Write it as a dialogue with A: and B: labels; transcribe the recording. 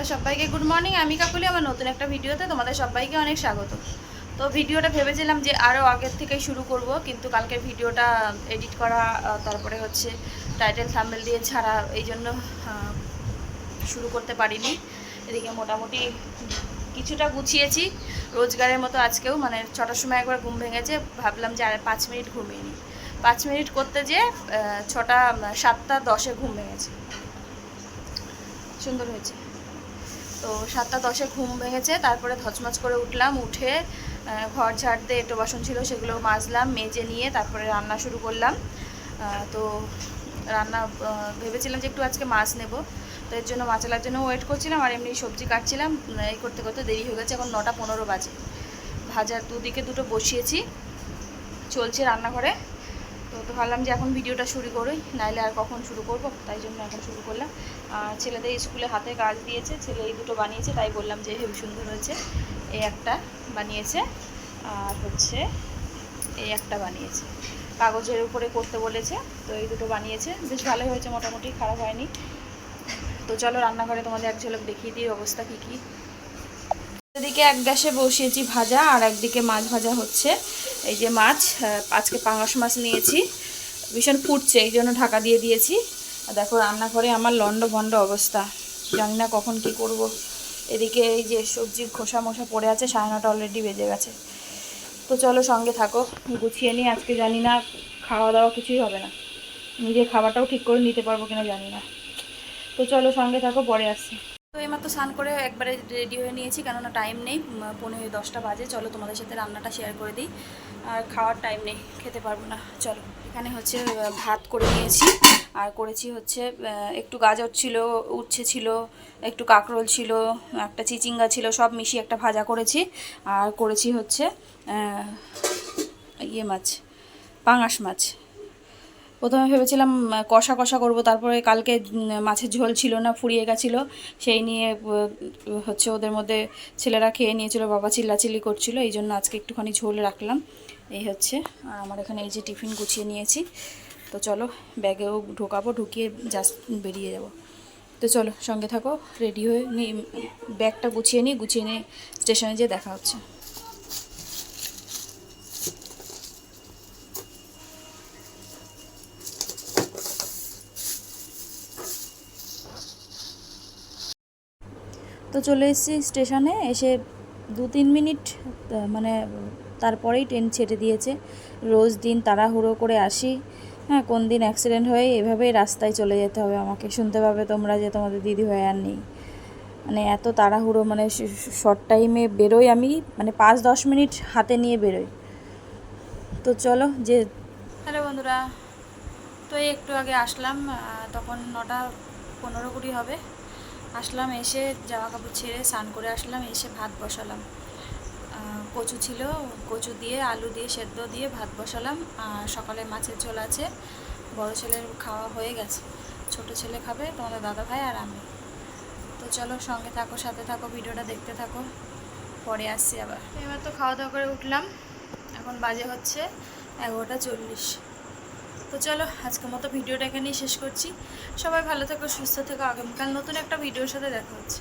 A: তোমাদের সবাইকে good morning. আমি কাকুলি, আমার নতুন একটা ভিডিওতে তোমাদের সবাইকে অনেক স্বাগত। তো ভিডিওটা ভেবেছিলাম যে আরও আগের থেকেই শুরু করব, কিন্তু কালকের ভিডিওটা এডিট করা, তারপরে হচ্ছে টাইটেল থাম্বনেল দিয়ে ছাড়া, এই জন্য শুরু করতে পারিনি। এদিকে মোটামুটি কিছুটা গুছিয়েছি রোজগারের মতো। আজকেও মানে 6টার সময় একবার ঘুম ভেঙেছে, ভাবলাম যে আর 5 মিনিট ঘুমিয়ে নিই। 5 মিনিট করতে যে 7টা 10-এ ঘুম ভেঙেছে। সুন্দর হয়েছে। তো 7টা 10-এ ঘুম ভেঙেছে, তারপরে ধচমচ করে উঠলাম। উঠে ঘর ঝাড় দিয়ে এঁটো বাসন ছিল সেগুলো মাজলাম, মেজে নিয়ে তারপরে রান্না শুরু করলাম। তো রান্না ভেবেছিলাম যে একটু আজকে মাছ নেব, তো এর জন্য মাছলার জন্য ওয়েট করছিলাম, আর এমনি সবজি কাটছিলাম। এই করতে করতে দেরি হয়ে গেছে, এখন 9টা 15 বাজে। ভাজার দুদিকে দুটো বসিয়েছি, চলছে রান্নাঘরে। তো ভাবলাম যে এখন ভিডিওটা শুরু করি, নাইলে আর কখন শুরু করব, তাই জন্য এখন শুরু করলাম। ছেলেদের স্কুলে হাতে কাজ দিয়েছে, ছেলে এই দুটো বানিয়েছে, তাই বললাম যে হেবি সুন্দর হয়েছে। এই একটা বানিয়েছে, আর হচ্ছে এই একটা বানিয়েছে, কাগজের উপরে করতে বলেছে, তো এই দুটো বানিয়েছে। বেশ ভালোই হয়েছে, মোটামুটি খারাপ হয়নি। তো চলো রান্নাঘরে তোমাদের এক ঝলক দেখিয়ে দিই অবস্থা কী কী। এদিকে এক গ্যাসে বসিয়েছি ভাজা, আর একদিকে মাছ ভাজা হচ্ছে। এই যে মাছ, আজকে পাঙাশ মাছ নিয়েছি, ভীষণ ফুটছে, এই জন্য ঢাকা দিয়ে দিয়েছি। আর দেখো রান্নাঘরে আমার লন্ড ভন্ড অবস্থা, জানি না কখন কি করব। এদিকে এই যে সবজির খোসা মোসা পড়ে আছে, 9:30 অলরেডি বেজে গেছে। তো চলো সঙ্গে থাকো, গুছিয়ে নিই। আজকে জানি না খাওয়া দাওয়া কিছুই হবে না, নিজের খাবারটাও ঠিক করে নিতে পারবো কিনা জানি না। তো চলো সঙ্গে থাকো, পরে আসছি। তো এইমাত্র স্নান করে একবারে রেডি হয়ে নিয়েছি, কেননা টাইম নেই, 9:45 বাজে। চলো তোমাদের সাথে রান্নাটা শেয়ার করে দিই, আর খাওয়ার টাইম নেই, খেতে পারবো না। চলো, এখানে হচ্ছে ভাত করে নিয়েছি, আর করেছি হচ্ছে একটু গাজর ছিল, উচ্ছে ছিল, একটু কাঁকরোল ছিল, একটা চিচিঙ্গা ছিল, সব মিশিয়ে একটা ভাজা করেছি। আর করেছি হচ্ছে মাছ, পাঙাশ মাছ। প্রথমে ভেবেছিলাম কষা কষা করব, তারপরে কালকে মাছের ঝোল ছিল না, ফুরিয়ে গেছিলো, সেই নিয়ে হচ্ছে ওদের মধ্যে ছেলেরা খেয়ে নিয়েছিল, বাবা চিল্লাচিল্লি করছিল, এই জন্য আজকে একটুখানি ঝোল রাখলাম। এই হচ্ছে, আর আমার এখানে এই যে টিফিন গুছিয়ে নিয়েছি। তো চলো ব্যাগেও ঢোকাবো, ঢুকিয়ে জাস্ট বেরিয়ে যাব। তো চলো সঙ্গে থাকো, রেডি হয়ে ব্যাগটা গুছিয়ে নিয়ে স্টেশনে যেয়ে দেখা হচ্ছে। তো চলে এসেছি স্টেশনে, এসে 2-3 মিনিট মানে তারপরেই ট্রেন ছেড়ে দিয়েছে। রোজ দিন তাড়াহুড়ো করে আসি, হ্যাঁ, কোন দিন অ্যাক্সিডেন্ট হয়ে এভাবেই রাস্তায় চলে যেতে হবে আমাকে। শুনতে পাবে তোমরা যে তোমাদের দিদি ভাই আর নেই, মানে এত তাড়াহুড়ো, মানে শর্ট টাইমে বেরোই আমি, মানে 5-10 মিনিট হাতে নিয়ে বেরোই। তো চলো যে, হ্যালো বন্ধুরা, তো এই একটু আগে আসলাম, তখন 9:15-20 হবে। আসলাম, এসে জামা কাপড় ছেড়ে স্নান করে আসলাম, এসে ভাত বসালাম। কচু ছিল, কচু দিয়ে আলু দিয়ে সেদ্ধ দিয়ে ভাত বসালাম। আর সকালে মাছের ঝোল আছে, বড় ছেলের খাওয়া হয়ে গেছে, ছোট ছেলে খাবে, তোমাদের দাদা ভাই আর আমি। তো চলো সঙ্গে থাকো, সাথে থাকো, ভিডিওটা দেখতে থাকো, পরে আসছি আবার। এবার তো খাওয়া দাওয়া করে উঠলাম, এখন বাজে হচ্ছে 11:40। তো চলো আজকের মতো ভিডিওটা এখানেই শেষ করছি। সবাই ভালো থেকো, সুস্থ থেকো, আগামীকাল নতুন একটা ভিডিওর সাথে দেখা হচ্ছে।